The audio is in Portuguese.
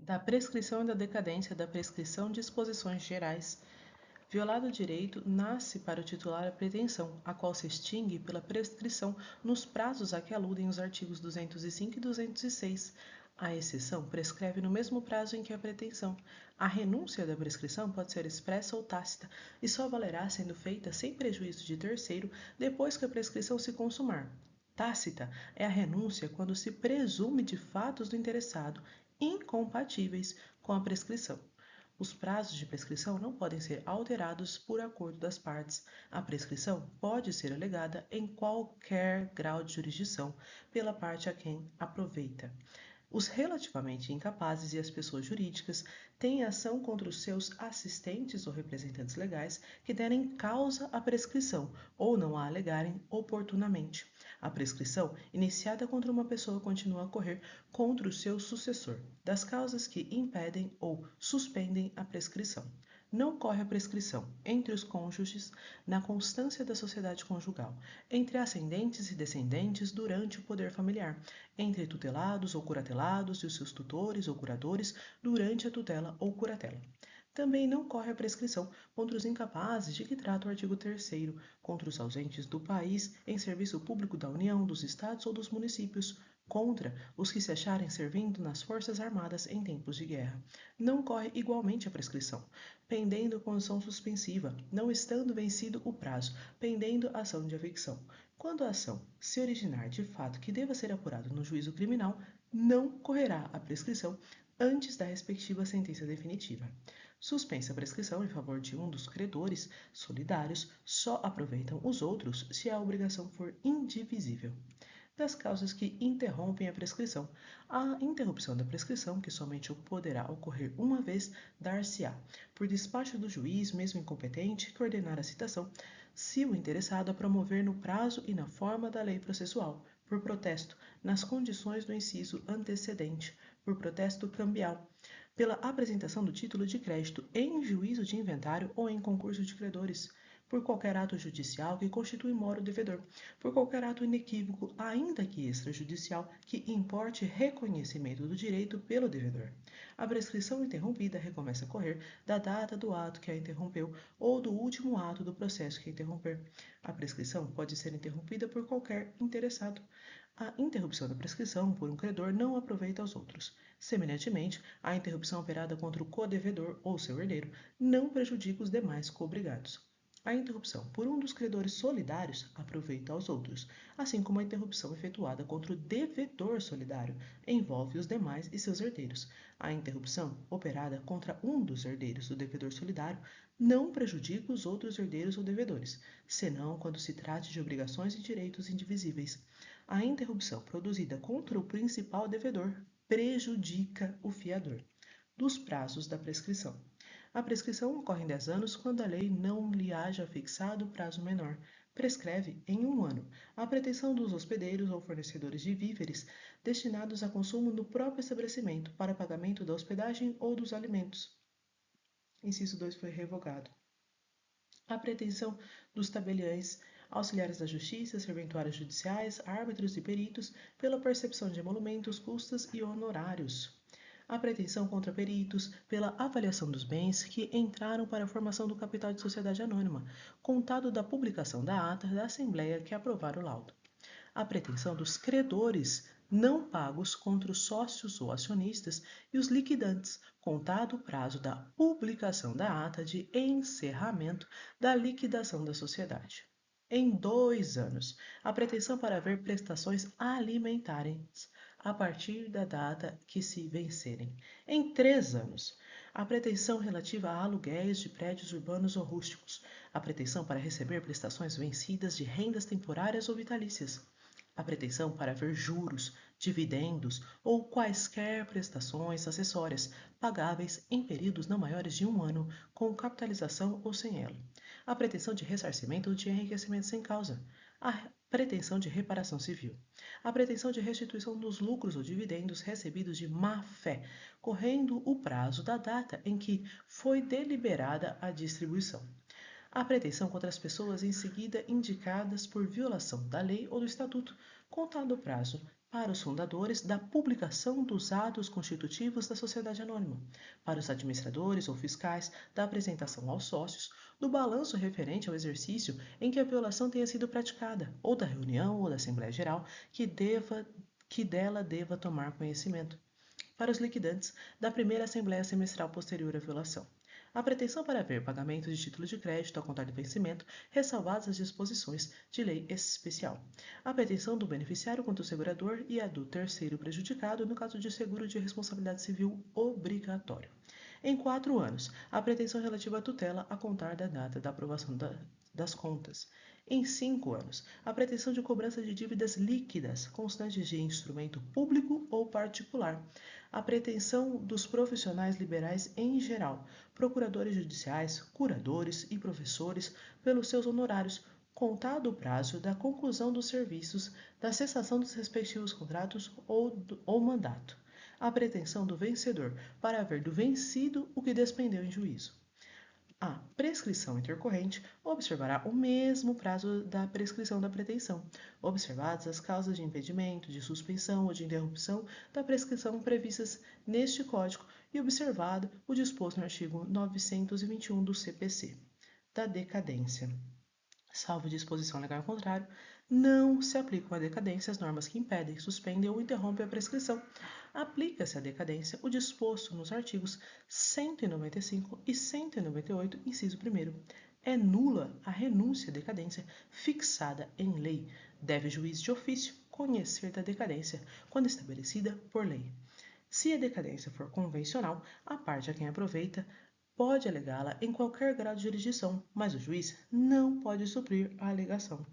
Da prescrição e da decadência da prescrição de disposições gerais. Violado o direito, nasce para o titular a pretensão, a qual se extingue pela prescrição nos prazos a que aludem os artigos 205 e 206. A exceção prescreve no mesmo prazo em que a pretensão. A renúncia da prescrição pode ser expressa ou tácita e só valerá sendo feita sem prejuízo de terceiro depois que a prescrição se consumar. Tácita é a renúncia quando se presume de fatos do interessado incompatíveis com a prescrição. Os prazos de prescrição não podem ser alterados por acordo das partes. A prescrição pode ser alegada em qualquer grau de jurisdição pela parte a quem aproveita. Os relativamente incapazes e as pessoas jurídicas têm ação contra os seus assistentes ou representantes legais que derem causa à prescrição ou não a alegarem oportunamente. A prescrição iniciada contra uma pessoa continua a correr contra o seu sucessor, das causas que impedem ou suspendem a prescrição. Não corre a prescrição entre os cônjuges na constância da sociedade conjugal, entre ascendentes e descendentes durante o poder familiar, entre tutelados ou curatelados e os seus tutores ou curadores durante a tutela ou curatela. Também não corre a prescrição contra os incapazes de que trata o artigo 3º, contra os ausentes do país em serviço público da União, dos Estados ou dos municípios, contra os que se acharem servindo nas Forças Armadas em tempos de guerra. Não corre igualmente a prescrição, pendendo condição suspensiva, não estando vencido o prazo, pendendo ação de aficção. Quando a ação se originar de fato que deva ser apurado no juízo criminal, não correrá a prescrição antes da respectiva sentença definitiva. Suspensa a prescrição em favor de um dos credores solidários, só aproveitam os outros se a obrigação for indivisível. Das causas que interrompem a prescrição. A interrupção da prescrição, que somente poderá ocorrer uma vez, dar-se-á por despacho do juiz, mesmo incompetente, que ordenar a citação, se o interessado a promover no prazo e na forma da lei processual, por protesto, nas condições do inciso antecedente, por protesto cambial, pela apresentação do título de crédito em juízo de inventário ou em concurso de credores, por qualquer ato judicial que constitui moro devedor, por qualquer ato inequívoco, ainda que extrajudicial, que importe reconhecimento do direito pelo devedor. A prescrição interrompida recomeça a correr da data do ato que a interrompeu ou do último ato do processo que a interromper. A prescrição pode ser interrompida por qualquer interessado. A interrupção da prescrição por um credor não aproveita aos outros. Semelhantemente, a interrupção operada contra o codevedor ou seu herdeiro não prejudica os demais coobrigados. A interrupção por um dos credores solidários aproveita aos outros, assim como a interrupção efetuada contra o devedor solidário envolve os demais e seus herdeiros. A interrupção operada contra um dos herdeiros do devedor solidário não prejudica os outros herdeiros ou devedores, senão quando se trate de obrigações e direitos indivisíveis. A interrupção produzida contra o principal devedor prejudica o fiador. Dos prazos da prescrição. A prescrição ocorre em 10 anos quando a lei não lhe haja fixado prazo menor. Prescreve em 1 ano a pretensão dos hospedeiros ou fornecedores de víveres destinados a consumo no próprio estabelecimento para pagamento da hospedagem ou dos alimentos. Inciso 2 foi revogado. A pretensão dos tabeliães, auxiliares da justiça, serventuários judiciais, árbitros e peritos pela percepção de emolumentos, custas e honorários. A pretensão contra peritos pela avaliação dos bens que entraram para a formação do capital de sociedade anônima, contado da publicação da ata da Assembleia que aprovar o laudo. A pretensão dos credores não pagos contra os sócios ou acionistas e os liquidantes, contado o prazo da publicação da ata de encerramento da liquidação da sociedade. Em 2 anos, a pretensão para haver prestações alimentares a partir da data que se vencerem. Em 3 anos, a pretensão relativa a aluguéis de prédios urbanos ou rústicos, a pretensão para receber prestações vencidas de rendas temporárias ou vitalícias, a pretensão para haver juros, dividendos ou quaisquer prestações acessórias pagáveis em períodos não maiores de 1 ano, com capitalização ou sem ela, a pretensão de ressarcimento ou de enriquecimento sem causa, a pretensão de reparação civil, a pretensão de restituição dos lucros ou dividendos recebidos de má-fé, correndo o prazo da data em que foi deliberada a distribuição. A pretensão contra as pessoas em seguida indicadas por violação da lei ou do estatuto, contado o prazo para os fundadores da publicação dos atos constitutivos da sociedade anônima, para os administradores ou fiscais da apresentação aos sócios do balanço referente ao exercício em que a violação tenha sido praticada, ou da reunião ou da Assembleia Geral que dela deva tomar conhecimento, para os liquidantes da primeira Assembleia Semestral posterior à violação. A pretensão para haver pagamento de títulos de crédito a contar do vencimento, ressalvadas as disposições de lei especial. A pretensão do beneficiário contra o segurador e a do terceiro prejudicado no caso de seguro de responsabilidade civil obrigatório. Em 4 anos, a pretensão relativa à tutela a contar da data da aprovação das contas. Em 5 anos, a pretensão de cobrança de dívidas líquidas constantes de instrumento público ou particular. A pretensão dos profissionais liberais em geral, procuradores judiciais, curadores e professores, pelos seus honorários, contado o prazo da conclusão dos serviços, da cessação dos respectivos contratos ou mandato. A pretensão do vencedor para haver do vencido o que despendeu em juízo. A prescrição intercorrente observará o mesmo prazo da prescrição da pretensão, observadas as causas de impedimento, de suspensão ou de interrupção da prescrição previstas neste Código e observado o disposto no artigo 921 do CPC. Da decadência. Salvo disposição legal contrário, não se aplicam à decadência as normas que impedem, suspendem ou interrompem a prescrição. Aplica-se à decadência o disposto nos artigos 195 e 198, inciso 1º. É nula a renúncia à decadência fixada em lei. Deve o juiz de ofício conhecer da decadência quando estabelecida por lei. Se a decadência for convencional, a parte a quem aproveita pode alegá-la em qualquer grau de jurisdição, mas o juiz não pode suprir a alegação.